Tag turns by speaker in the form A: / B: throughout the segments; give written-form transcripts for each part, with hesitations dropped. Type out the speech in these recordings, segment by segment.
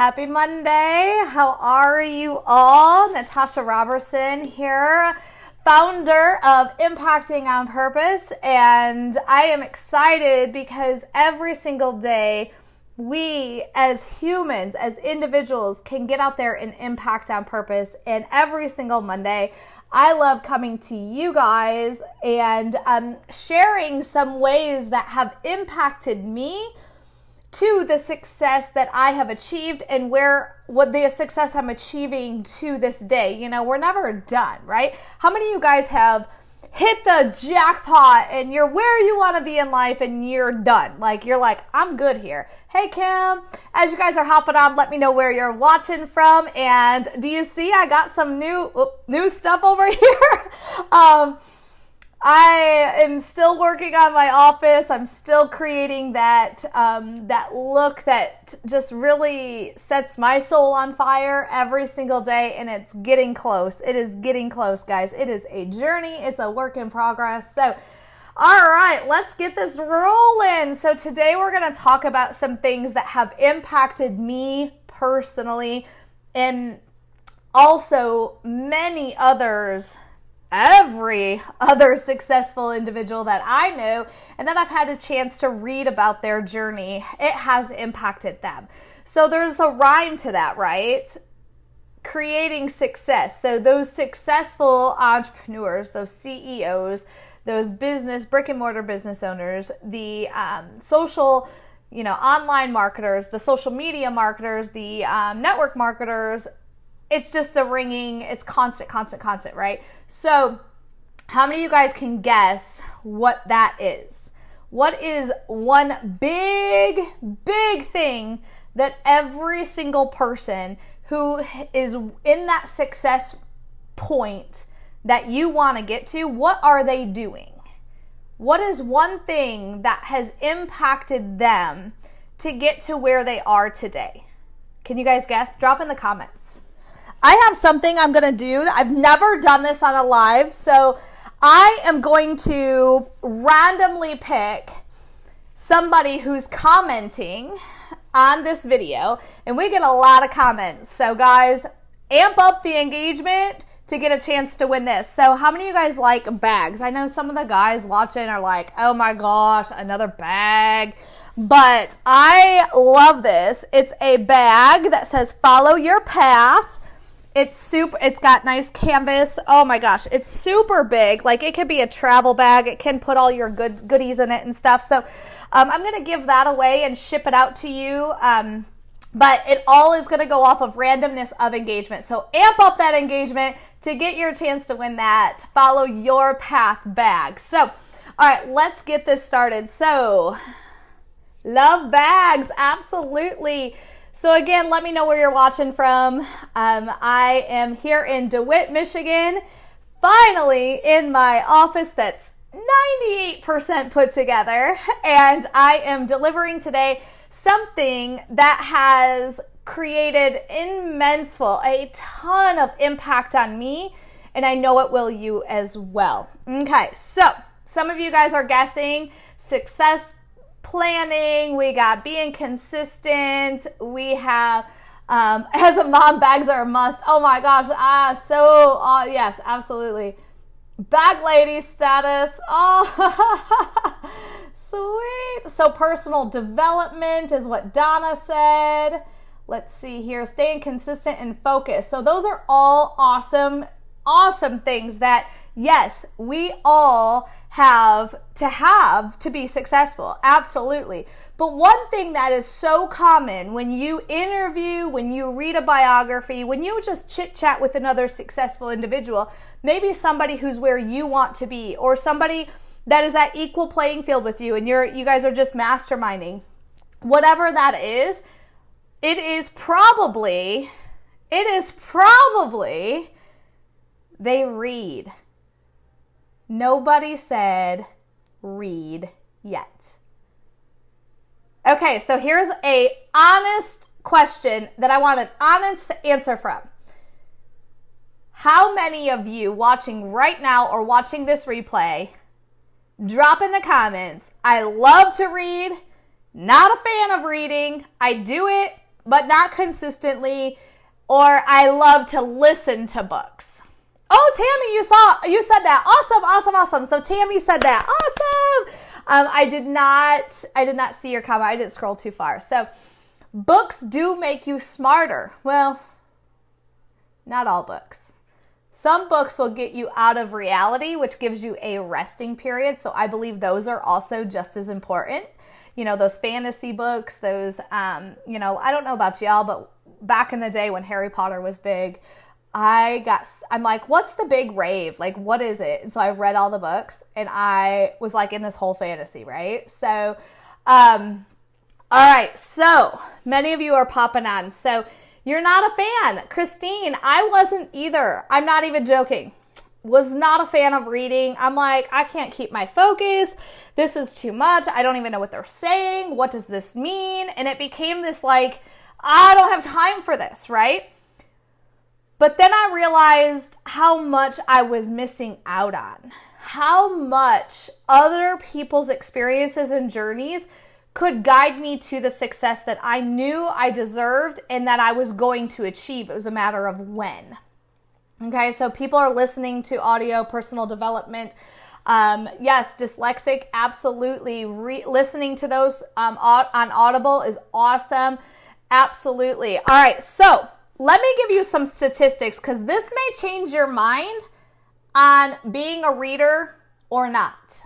A: Happy Monday. How are you all? Natasha Robertson here, founder of Impacting on Purpose, and I am excited because every single day we as humans, as individuals, can get out there and impact on purpose. And every single Monday, I love coming to you guys and sharing some ways that have impacted me to the success that I have achieved and what the success I'm achieving to this day. You know, we're never done, right? How many of you guys have hit the jackpot and you're where you want to be in life and you're done? Like, you're like, I'm good here. Hey, Kim, as you guys are hopping on, let me know where you're watching from. And do you see I got some new stuff over here? I am still working on my office. I'm still creating that look that just really sets my soul on fire every single day, and it's getting close. It is getting close, guys. It is a journey. It's a work in progress. So, all right, let's get this rolling. So today we're going to talk about some things that have impacted me personally, and also many others, every other successful individual that I know and that I've had a chance to read about their journey. It has impacted them. So there's a rhyme to that, right? Creating success. So those successful entrepreneurs, those CEOs, those brick and mortar business owners, the social, online marketers, the social media marketers, the network marketers, it's just it's constant, right? So how many of you guys can guess what that is? What is one big thing that every single person who is in that success point that you want to get to, what are they doing? What is one thing that has impacted them to get to where they are today? Can you guys guess? Drop in the comments. I have something I'm going to do. I've never done this on a live, so I am going to randomly pick somebody who's commenting on this video, and we get a lot of comments. So guys, amp up the engagement to get a chance to win this. So how many of you guys like bags? I know some of the guys watching are like, oh my gosh, another bag. But I love this. It's a bag that says follow your path. It's got nice canvas. Oh my gosh, it's super big. Like, it could be a travel bag. It can put all your goodies in it and stuff. So I'm going to give that away and ship it out to you. But it all is going to go off of randomness of engagement. So amp up that engagement to get your chance to win that follow your path bag. So, all right, let's get this started. So, love bags, absolutely. So again, let me know where you're watching from. I am here in DeWitt, Michigan, finally in my office that's 98% put together, and I am delivering today something that has created a ton of impact on me, and I know it will you as well. Okay, so some of you guys are guessing success planning, we got being consistent, we have as a mom, bags are a must. Oh my gosh, yes, absolutely. Bag lady status. Oh, sweet. So personal development is what Donna said. Let's see here. Staying consistent and focused. So those are all awesome things that, yes, we all have to be successful. Absolutely. But one thing that is so common when you interview, when you read a biography, when you just chit chat with another successful individual, maybe somebody who's where you want to be, or somebody that is at equal playing field with you and you guys are just masterminding, whatever that is, it is probably they read. Nobody said read yet. Okay, so here's a honest question that I want an honest answer from. How many of you watching right now or watching this replay, drop in the comments, I love to read, not a fan of reading, I do it but not consistently, or I love to listen to books. Oh, Tammy, you said that. Awesome. So Tammy said that. Awesome. I did not see your comment. I didn't scroll too far. So books do make you smarter. Well, not all books. Some books will get you out of reality, which gives you a resting period. So I believe those are also just as important. You know, those fantasy books, those, I don't know about y'all, but back in the day when Harry Potter was big, I'm like, what's the big rave? Like, what is it? And so I read all the books and I was like in this whole fantasy, right? So, all right. So many of you are popping on. So you're not a fan. Christine, I wasn't either. I'm not even joking. Was not a fan of reading. I'm like, I can't keep my focus. This is too much. I don't even know what they're saying. What does this mean? And it became this like, I don't have time for this, right? But then I realized how much I was missing out on. How much other people's experiences and journeys could guide me to the success that I knew I deserved and that I was going to achieve. It was a matter of when. Okay, so people are listening to audio, personal development. Yes, dyslexic, absolutely. Listening to those on Audible is awesome. Absolutely. All right, so let me give you some statistics because this may change your mind on being a reader or not.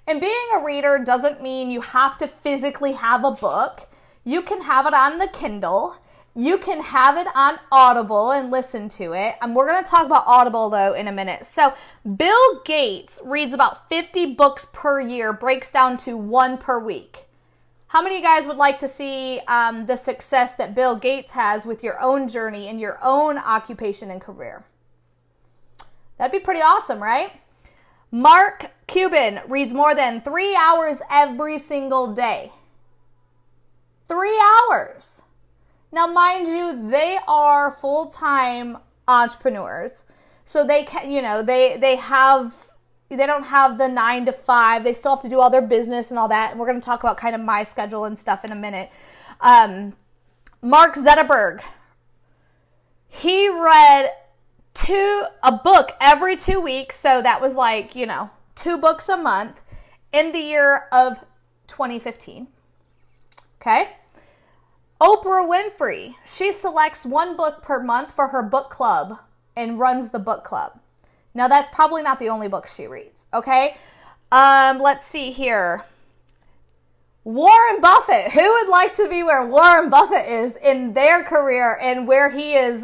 A: And being a reader doesn't mean you have to physically have a book. You can have it on the Kindle. You can have it on Audible and listen to it. And we're going to talk about Audible, though, in a minute. So Bill Gates reads about 50 books per year, breaks down to one per week. How many of you guys would like to see the success that Bill Gates has with your own journey and your own occupation and career? That'd be pretty awesome, right? Mark Cuban reads more than 3 hours every single day. 3 hours. Now, mind you, they are full-time entrepreneurs. So they can, they don't have the 9 to 5. They still have to do all their business and all that. And we're going to talk about kind of my schedule and stuff in a minute. Mark Zuckerberg, he read a book every 2 weeks. So that was like, 2 books a month in the year of 2015. Okay. Oprah Winfrey, she selects 1 book per month for her book club and runs the book club. Now, that's probably not the only book she reads, okay? Let's see here. Warren Buffett. Who would like to be where Warren Buffett is in their career and where he is,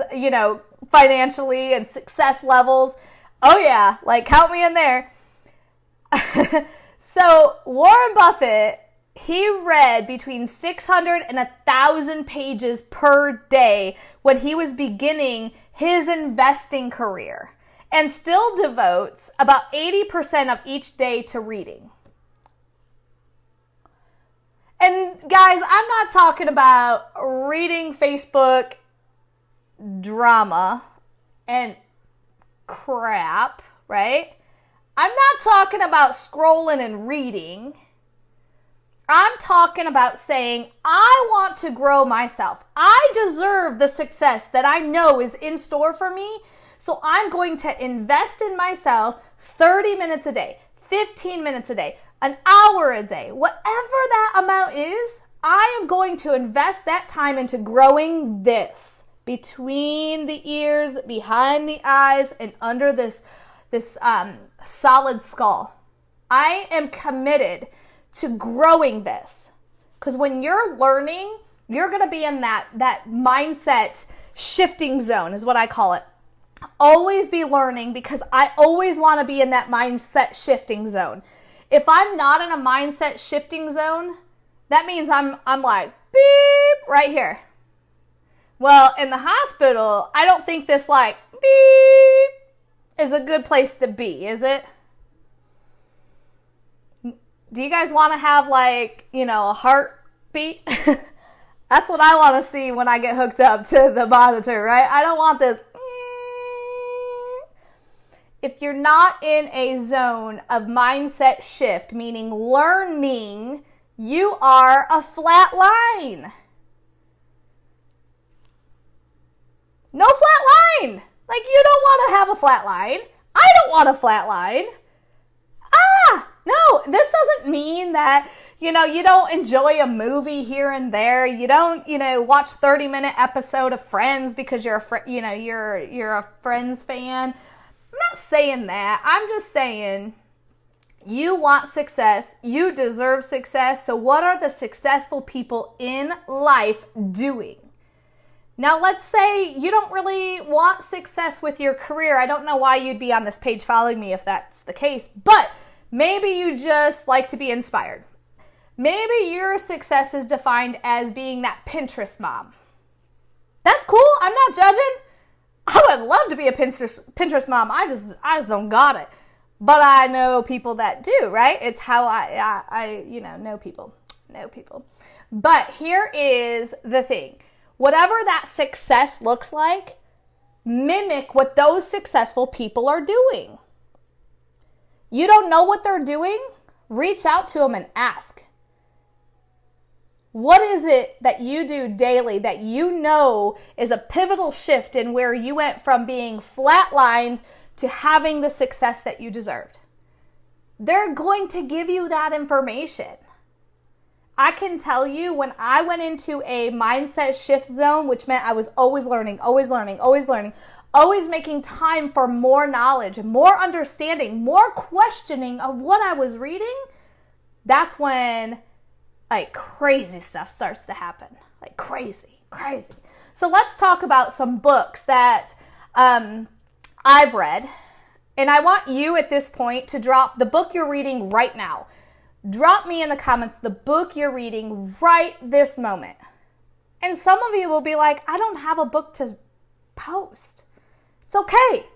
A: financially and success levels? Oh, yeah. Like, count me in there. So, Warren Buffett, he read between 600 and 1,000 pages per day when he was beginning his investing career, and still devotes about 80% of each day to reading. And guys, I'm not talking about reading Facebook drama and crap, right? I'm not talking about scrolling and reading. I'm talking about saying, I want to grow myself. I deserve the success that I know is in store for me. So I'm going to invest in myself 30 minutes a day, 15 minutes a day, an hour a day, whatever that amount is. I am going to invest that time into growing this between the ears, behind the eyes, and under this solid skull. I am committed to growing this. Because when you're learning, you're going to be in that mindset shifting zone is what I call it. Always be learning, because I always want to be in that mindset shifting zone. If I'm not in a mindset shifting zone, that means I'm like, beep, right here. Well, in the hospital, I don't think this like, beep, is a good place to be, is it? Do you guys want to have like, a heartbeat? That's what I want to see when I get hooked up to the monitor, right? I don't want this. If you're not in a zone of mindset shift, meaning learning, you are a flat line. Like, you don't want to have a flat line. I don't want a flat line. No, this doesn't mean that, you don't enjoy a movie here and there. You don't, watch 30-minute episode of Friends because you're you're a Friends fan. I'm not saying that. I'm just saying you want success. You deserve success. So what are the successful people in life doing? Now, let's say you don't really want success with your career. I don't know why you'd be on this page following me if that's the case, but maybe you just like to be inspired. Maybe your success is defined as being that Pinterest mom. That's cool. I'm not judging. I would love to be a Pinterest mom. I just don't got it. But I know people that do, right? It's how I know people. But here is the thing. Whatever that success looks like, mimic what those successful people are doing. You don't know what they're doing? Reach out to them and ask. What is it that you do daily that you know is a pivotal shift in where you went from being flatlined to having the success that you deserved? They're going to give you that information. I can tell you when I went into a mindset shift zone, which meant I was always learning, always making time for more knowledge, more understanding, more questioning of what I was reading, that's when crazy stuff starts to happen. Like crazy. So let's talk about some books that I've read. And I want you at this point to drop the book you're reading right now. Drop me in the comments the book you're reading right this moment. And some of you will be like, I don't have a book to post. It's okay.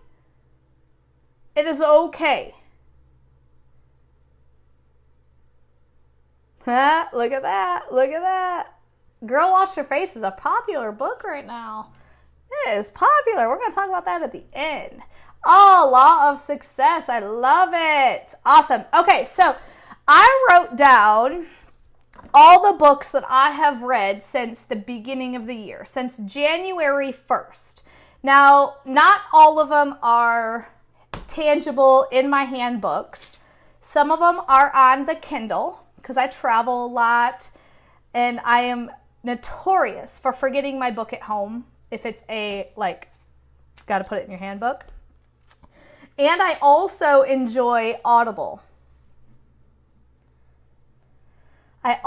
A: It is okay. Look at that. Girl Wash Your Face is a popular book right now. It is popular. We're going to talk about that at the end. Oh, Law of Success. I love it. Awesome. Okay, so I wrote down all the books that I have read since the beginning of the year, since January 1st. Now, not all of them are tangible in my hand books. Some of them are on the Kindle because I travel a lot and I am notorious for forgetting my book at home if it's got to put it in your handbook. And I also enjoy Audible. We're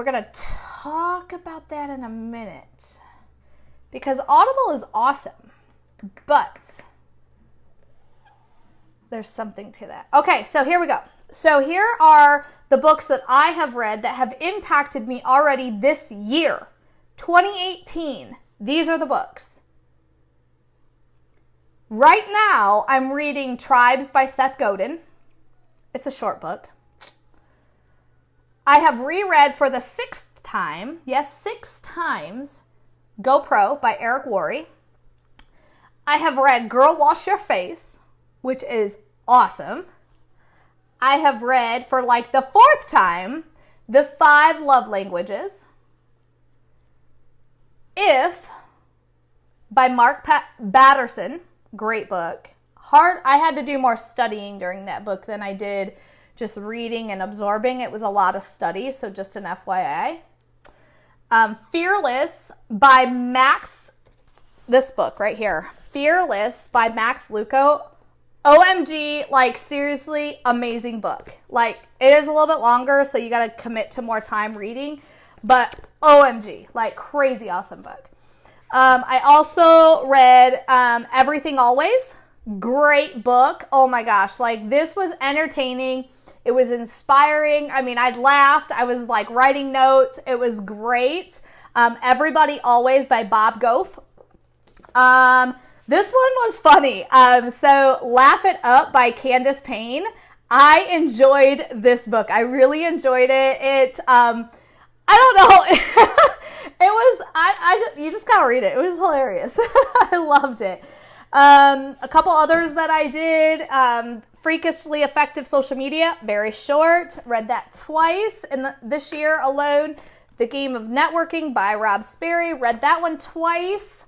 A: going to talk about that in a minute because Audible is awesome, but there's something to that. Okay, so here we go. So here are the books that I have read that have impacted me already this year, 2018. These are the books. Right now, I'm reading Tribes by Seth Godin. It's a short book. I have reread for the 6th time, 6 times, GoPro by Eric Worre. I have read Girl Wash Your Face, which is awesome. I have read for the 4th time, The 5 Love Languages. If by Mark Batterson, great book. I had to do more studying during that book than I did just reading and absorbing. It was a lot of study, so just an FYI. Fearless by Max, this book right here. Fearless by Max Lucado. OMG, seriously, amazing book. It is a little bit longer, so you got to commit to more time reading, but OMG, crazy awesome book. I also read Everything Always. Great book. Oh my gosh, this was entertaining. It was inspiring. I mean, I laughed. I was writing notes. It was great. Everybody Always by Bob Goff. This one was funny. So Laugh It Up by Candace Payne. I enjoyed this book. I really enjoyed it. I don't know. It was, you just gotta read it. It was hilarious. I loved it. A couple others that I did, Freakishly Effective Social Media, very short. Read that twice this year alone. The Game of Networking by Rob Sperry. Read that one twice.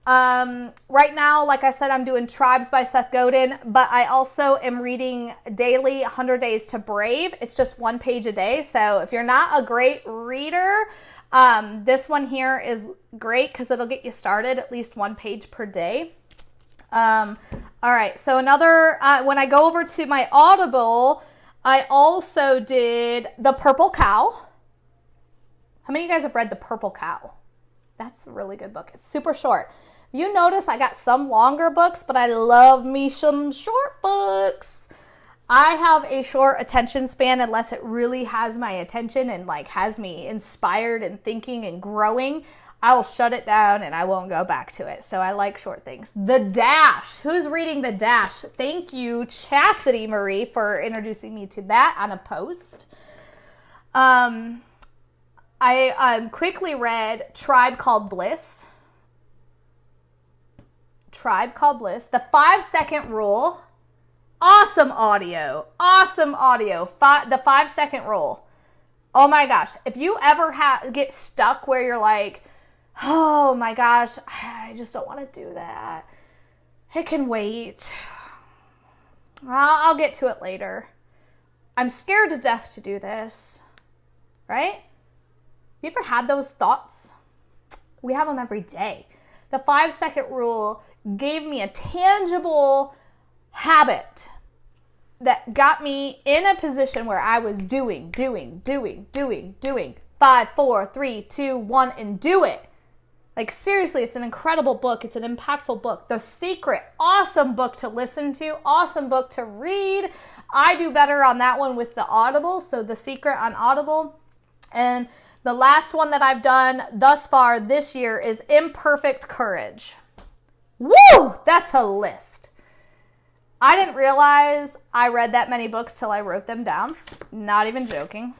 A: Right now, like I said, I'm doing Tribes by Seth Godin, but I also am reading daily 100 Days to Brave. It's just 1 page a day. So if you're not a great reader, this one here is great because it'll get you started at least 1 page per day. All right. So another, when I go over to my Audible, I also did The Purple Cow. How many of you guys have read The Purple Cow? That's a really good book. It's super short. You notice I got some longer books, but I love me some short books. I have a short attention span unless it really has my attention and like has me inspired and thinking and growing. I'll shut it down and I won't go back to it. So I like short things. The Dash. Who's reading The Dash? Thank you, Chastity Marie, for introducing me to that on a post. I quickly read Tribe Called Bliss. Tribe Called Bliss. The 5-second Rule. Awesome audio. Awesome audio. The 5-second Rule. Oh my gosh. If you ever get stuck where you're like, oh my gosh, I just don't want to do that. It can wait. I'll get to it later. I'm scared to death to do this. Right? You ever had those thoughts? We have them every day. The 5-second Rule gave me a tangible habit that got me in a position where I was doing. 5, 4, 3, 2, 1, and do it. Like seriously, it's an incredible book. It's an impactful book. The Secret, awesome book to listen to, awesome book to read. I do better on that one with the Audible, so The Secret on Audible. And the last one that I've done thus far this year is Imperfect Courage. Woo! That's a list. I didn't realize I read that many books till I wrote them down. Not even joking.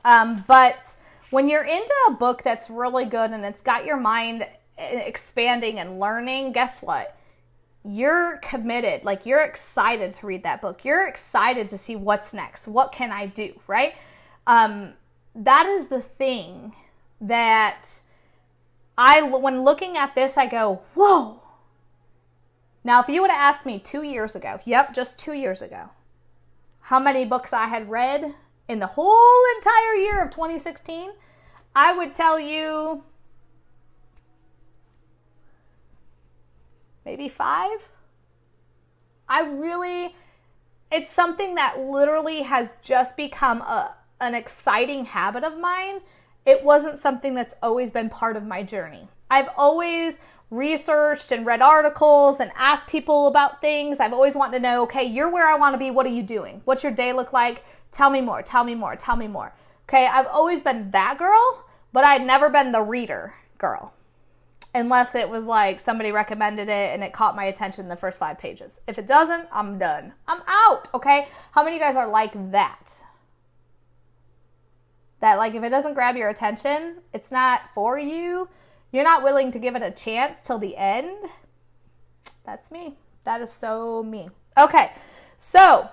A: But when you're into a book that's really good and it's got your mind expanding and learning, guess what? You're committed. Like you're excited to read that book. You're excited to see what's next. What can I do, right? That is the thing that when looking at this, I go, whoa. Now, if you would have asked me 2 years ago, just 2 years ago, how many books I had read in the whole entire year of 2016, I would tell you maybe 5. It's something that literally has just become an exciting habit of mine. It wasn't something that's always been part of my journey. I've always researched and read articles and asked people about things. I've always wanted to know, okay, you're where I want to be. What are you doing? What's your day look like? Tell me more, tell me more, tell me more. Okay, I've always been that girl, but I'd never been the reader girl. Unless it was like somebody recommended it and it caught my attention in the first 5 pages. If it doesn't, I'm done. I'm out, okay? How many of you guys are like that? That like if it doesn't grab your attention, it's not for you. You're not willing to give it a chance till the end. That's me. That is so me. Okay, so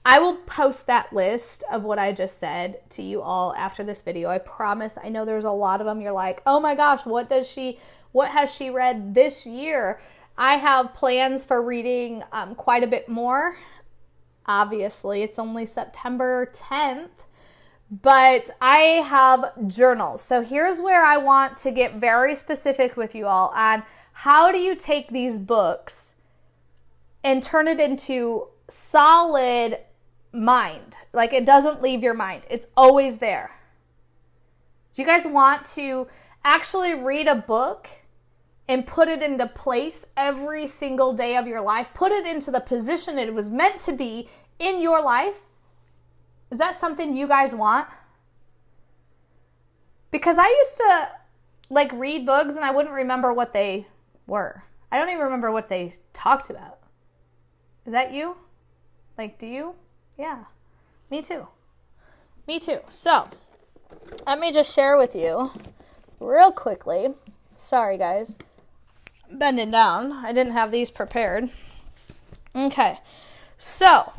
A: I will post that list of what I just said to you all after this video. I promise. I know there's a lot of them. You're like, oh my gosh, what has she read this year? I have plans for reading quite a bit more. Obviously, it's only September 10th. But I have journals. So here's where I want to get very specific with you all on how do you take these books and turn it into solid mind. Like it doesn't leave your mind. It's always there. Do you guys want to actually read a book and put it into place every single day of your life? Put it into the position it was meant to be in your life? Is that something you guys want? Because I used to like read books and I wouldn't remember what they were. I don't even remember what they talked about. Is that you? Like, do you? Yeah, me too. Me too. So, let me just share with you real quickly. Sorry, guys. Bending down. I didn't have these prepared. Okay. So,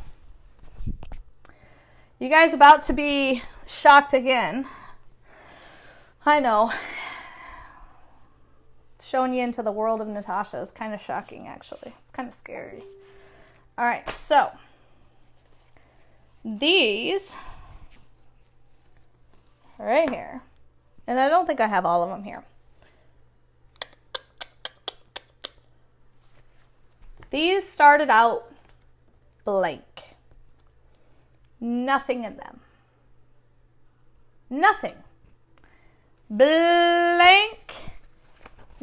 A: you guys about to be shocked again. I know. showing you into the world of Natasha is kind of shocking, actually. It's kind of scary. All right, so these right here, and I don't think I have all of them here. These started out blank. Nothing in them. Nothing. Blank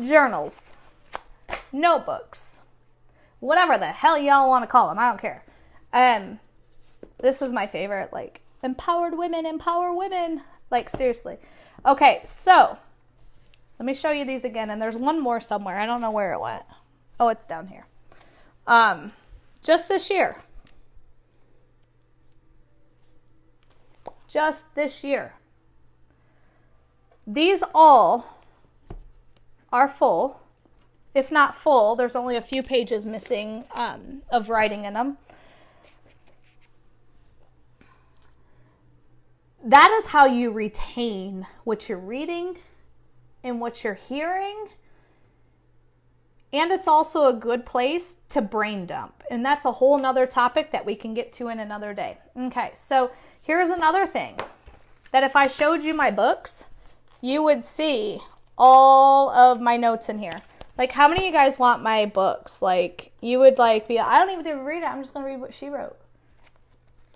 A: journals, notebooks, whatever the hell y'all want to call them. I don't care. This is my favorite, like, empowered women, empower women. Like, seriously. Okay, so let me show you these again. And there's one more somewhere. I don't know where it went. Oh, it's down here. Just this year. Just this year. These all are full. If not full, there's only a few pages missing of writing in them. That is how you retain what you're reading and what you're hearing. And it's also a good place to brain dump. And that's a whole nother topic that we can get to in another day. Okay, so here's another thing. That if I showed you my books, you would see all of my notes in here. Like, how many of you guys want my books? Like, you would like be, I don't even read it. I'm just going to read what she wrote.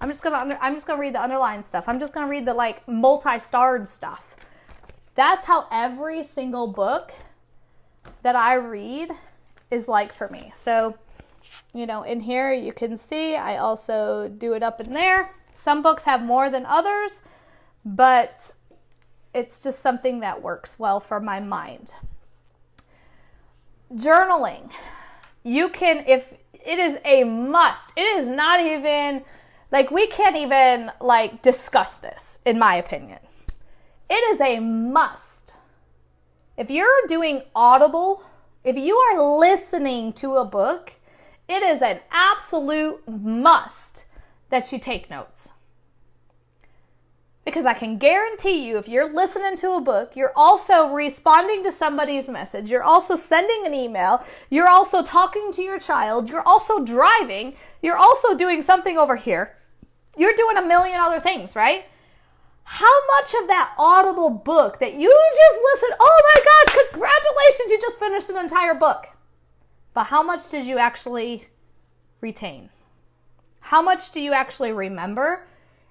A: I'm just going to read the underlined stuff. I'm just going to read the, like, multi-starred stuff. That's how every single book that I read is like for me. So, you know, in here you can see I also do it up in there. Some books have more than others, but it's just something that works well for my mind. Journaling. You can, if it is a must, it is not even, like, we can't even, like, discuss this, in my opinion. It is a must. If you're doing Audible, if you are listening to a book, it is an absolute must that you take notes. Because I can guarantee you, if you're listening to a book, you're also responding to somebody's message, you're also sending an email, you're also talking to your child, you're also driving, you're also doing something over here. You're doing a million other things, right? How much of that Audible book that you just listened, oh my God, congratulations, you just finished an entire book. But how much did you actually retain? How much do you actually remember?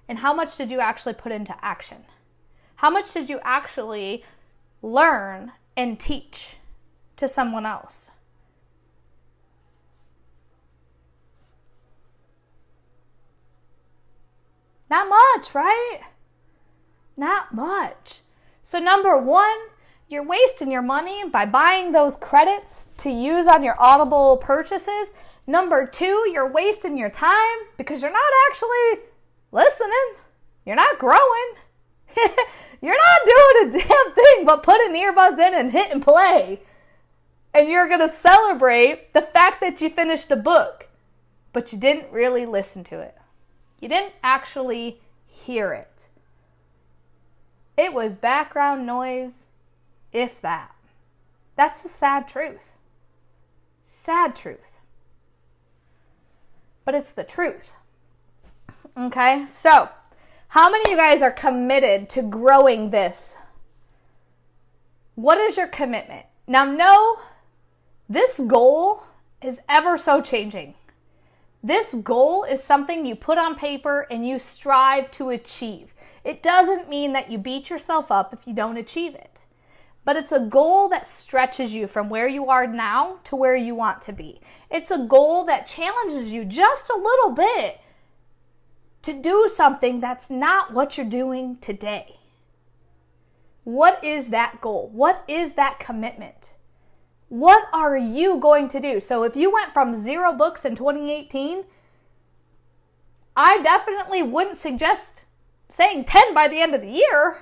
A: And how much did you actually put into action? How much did you actually learn and teach to someone else? Not much, right? Not much. So number one, you're wasting your money by buying those credits to use on your Audible purchases. Number two, you're wasting your time because you're not actually listening. You're not growing. You're not doing a damn thing but putting the earbuds in and hit and play. And you're going to celebrate the fact that you finished a book, but you didn't really listen to it. You didn't actually hear it. It was background noise, if that. That's the sad truth. Sad truth. But it's the truth. Okay, so how many of you guys are committed to growing this? What is your commitment? Now, know this goal is ever so changing. This goal is something you put on paper and you strive to achieve. It doesn't mean that you beat yourself up if you don't achieve it. But it's a goal that stretches you from where you are now to where you want to be. It's a goal that challenges you just a little bit to do something that's not what you're doing today. What is that goal? What is that commitment? What are you going to do? So if you went from 0 books in 2018, I definitely wouldn't suggest saying 10 by the end of the year.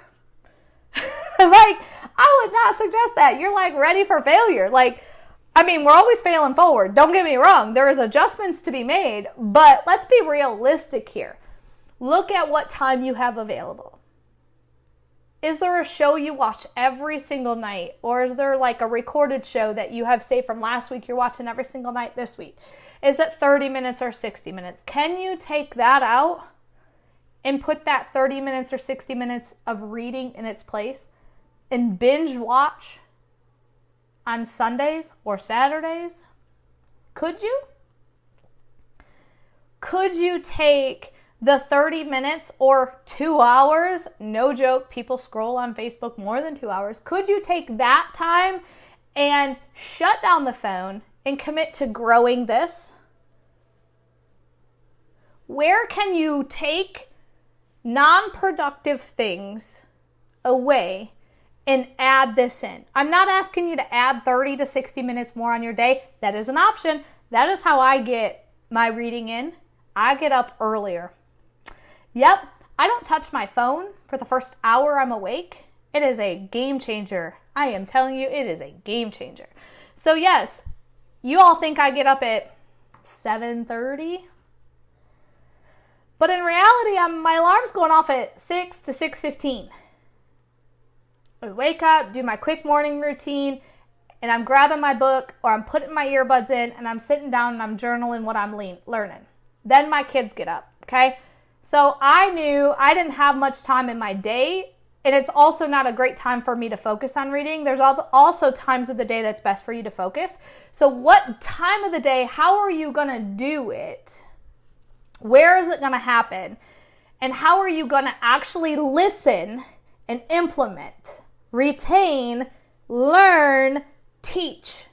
A: Like, I would not suggest that. You're like ready for failure. Like, I mean, we're always failing forward. Don't get me wrong. There is adjustments to be made, but let's be realistic here. Look at what time you have available. Is there a show you watch every single night? Or is there like a recorded show that you have saved from last week you're watching every single night this week? Is it 30 minutes or 60 minutes? Can you take that out and put that 30 minutes or 60 minutes of reading in its place and binge watch on Sundays or Saturdays? Could you? Could you take the 30 minutes or 2 hours? No joke, people scroll on Facebook more than 2 hours. Could you take that time and shut down the phone and commit to growing this? Where can you take non-productive things away and add this in? I'm not asking you to add 30 to 60 minutes more on your day. That is an option. That is how I get my reading in. I get up earlier. Yep, I don't touch my phone for the first hour I'm awake. It is a game changer. I am telling you, it is a game changer. So yes, you all think I get up at 7:30, but in reality, my alarm's going off at 6 to 6:15. I wake up, do my quick morning routine, and I'm grabbing my book or I'm putting my earbuds in and I'm sitting down and I'm journaling what I'm learning. Then my kids get up, okay? So I knew I didn't have much time in my day, and it's also not a great time for me to focus on reading. There's also times of the day that's best for you to focus. So what time of the day, how are you going to do it? Where is it going to happen? And how are you going to actually listen and implement, retain, learn, teach?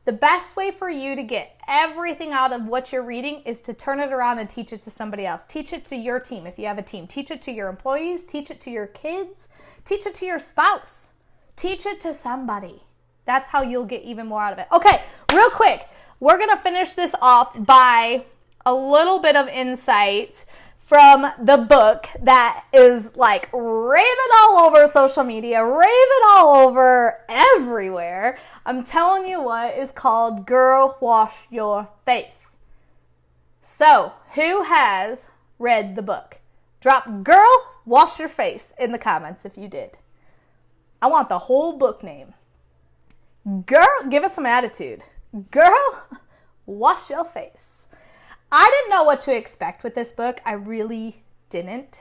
A: The best way for you to get everything out of what you're reading is to turn it around and teach it to somebody else. Teach it to your team if you have a team. Teach it to your employees. Teach it to your kids. Teach it to your spouse. Teach it to somebody. That's how you'll get even more out of it. Okay, real quick. We're going to finish this off by a little bit of insight from the book that is like raving all over social media, raving all over everywhere. I'm telling you what, is called Girl Wash Your Face. So, who has read the book? Drop Girl Wash Your Face in the comments if you did. I want the whole book name. Girl, give us some attitude. Girl, wash your face. I didn't know what to expect with this book. I really didn't.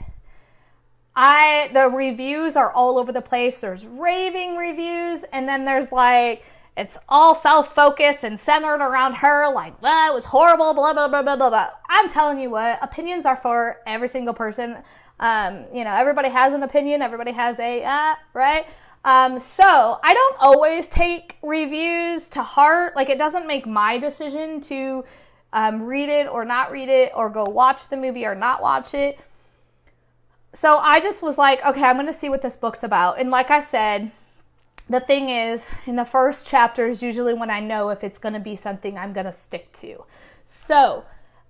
A: The reviews are all over the place. There's raving reviews, and then there's like, it's all self-focused and centered around her, like, it was horrible, blah, blah, blah, blah, blah, blah. I'm telling you what, opinions are for every single person. Everybody has an opinion. Everybody has right? So I don't always take reviews to heart. Like, it doesn't make my decision to read it or not read it, or go watch the movie or not watch it. So I just was like, okay, I'm going to see what this book's about. And like I said, the thing is, in the first chapter is usually when I know if it's going to be something I'm going to stick to. So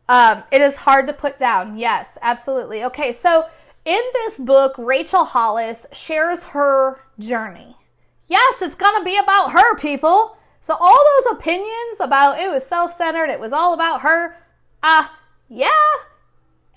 A: it is hard to put down. Yes, absolutely. Okay, so in this book, Rachel Hollis shares her journey. Yes, it's going to be about her, people. So all those opinions about it was self-centered, it was all about her, yeah,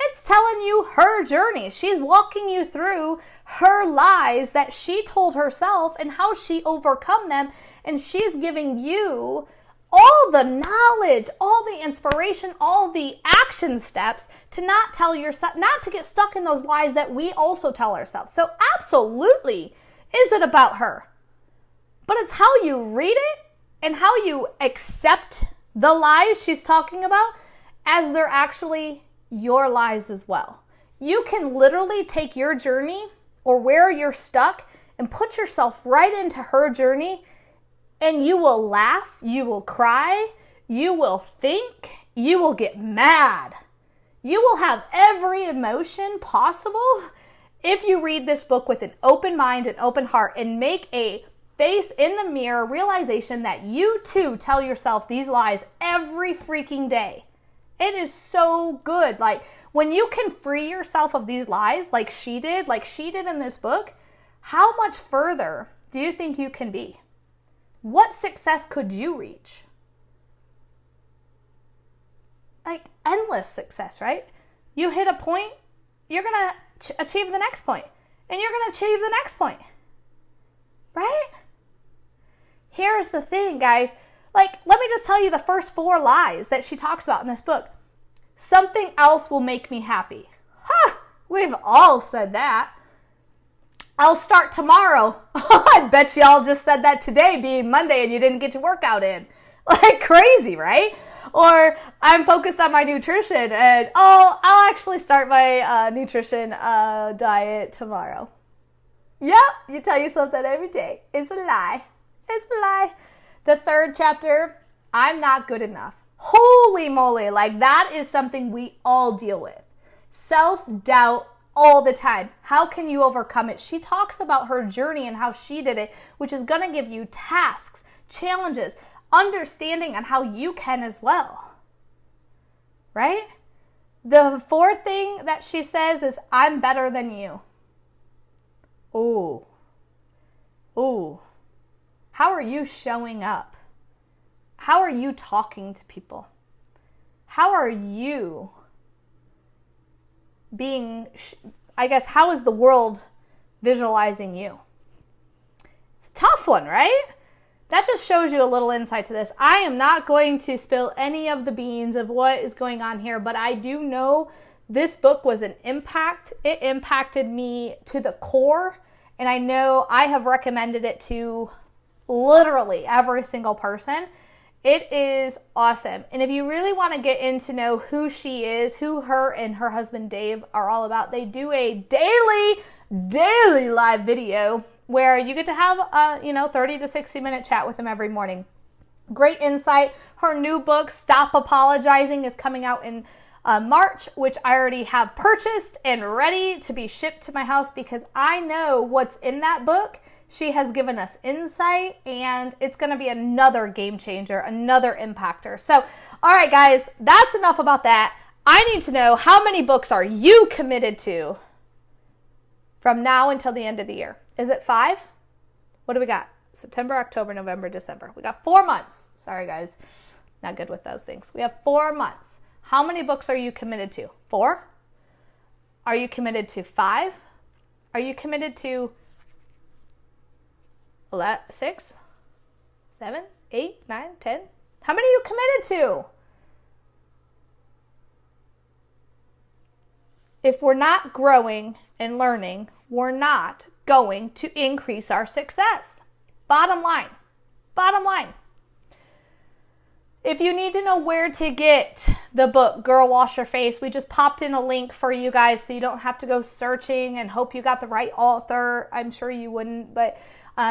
A: it's telling you her journey. She's walking you through her lies that she told herself and how she overcome them, and she's giving you all the knowledge, all the inspiration, all the action steps to not tell yourself, not to get stuck in those lies that we also tell ourselves. So absolutely, is it about her? But it's how you read it and how you accept the lies she's talking about as they're actually your lies as well. You can literally take your journey or where you're stuck and put yourself right into her journey, and you will laugh, you will cry, you will think, you will get mad. You will have every emotion possible if you read this book with an open mind and open heart and make a face in the mirror realization that you too tell yourself these lies every freaking day. It is so good. Like, when you can free yourself of these lies like she did in this book, how much further do you think you can be? What success could you reach? Like, endless success, right? You hit a point, you're going to achieve the next point. and you're going to achieve the next point. Right? Here's the thing, guys. Like, let me just tell you the first 4 lies that she talks about in this book. Something else will make me happy. Ha! We've all said that. I'll start tomorrow. I bet y'all just said that today, being Monday, and you didn't get your workout in. Like crazy, right? Or I'm focused on my nutrition, and I'll actually start my nutrition diet tomorrow. Yep, you tell yourself that every day. It's a lie. It's a lie. The 3rd chapter, I'm not good enough. Holy moly, like that is something we all deal with. Self-doubt all the time. How can you overcome it? She talks about her journey and how she did it, which is going to give you tasks, challenges, understanding on how you can as well. Right? The 4th thing that she says is, I'm better than you. Ooh. Ooh. How are you showing up? How are you talking to people? How are you being, how is the world visualizing you? It's a tough one, right? That just shows you a little insight to this. I am not going to spill any of the beans of what is going on here, but I do know this book was an impact. It impacted me to the core, and I know I have recommended it to literally every single person. It is awesome. And if you really want to get in to know who she is, who her and her husband Dave are all about, they do a daily live video where you get to have a 30 to 60 minute chat with them every morning. Great insight. Her new book, Stop Apologizing, is coming out in March, which I already have purchased and ready to be shipped to my house because I know what's in that book. She has given us insight, and it's going to be another game changer, another impactor. So, all right, guys, that's enough about that. I need to know, how many books are you committed to from now until the end of the year? Is it 5? What do we got? September, October, November, December. We got 4 months. Sorry, guys. Not good with those things. We have 4 months. How many books are you committed to? 4? Are you committed to 5? Are you committed to 6, 7, 8, 9, 10? How many are you committed to? If we're not growing and learning, we're not going to increase our success. Bottom line. Bottom line. If you need to know where to get the book, Girl Wash Your Face, we just popped in a link for you guys so you don't have to go searching and hope you got the right author. I'm sure you wouldn't, but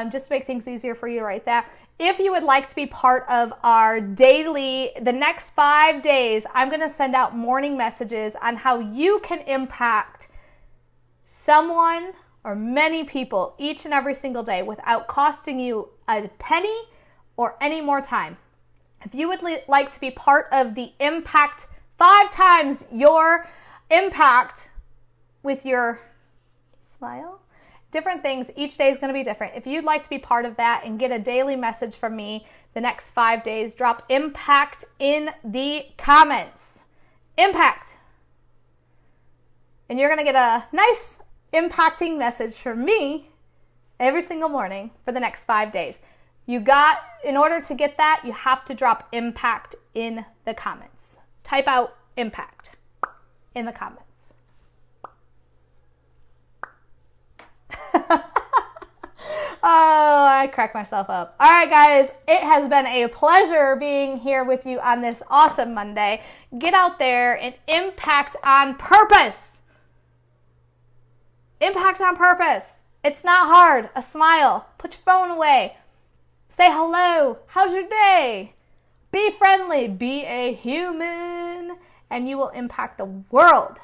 A: just to make things easier for you right there. If you would like to be part of our daily, the next 5 days, I'm going to send out morning messages on how you can impact someone or many people each and every single day without costing you a penny or any more time. If you would like to be part of the impact, 5 times your impact with your smile, different things, each day is going to be different. If you'd like to be part of that and get a daily message from me the next 5 days, drop impact in the comments. Impact. And you're going to get a nice impacting message from me every single morning for the next 5 days. In order to get that, you have to drop impact in the comments. Type out impact in the comments. Oh, I crack myself up. All right, guys, it has been a pleasure being here with you on this awesome Monday. Get out there and impact on purpose. Impact on purpose. It's not hard. A smile. Put your phone away. Say hello. How's your day? Be friendly. Be a human. And you will impact the world.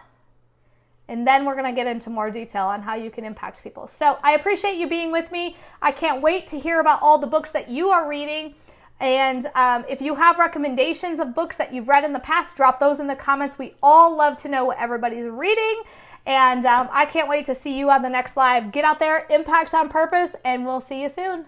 A: And then we're going to get into more detail on how you can impact people. So I appreciate you being with me. I can't wait to hear about all the books that you are reading. And if you have recommendations of books that you've read in the past, drop those in the comments. We all love to know what everybody's reading. And I can't wait to see you on the next live. Get out there, impact on purpose, and we'll see you soon.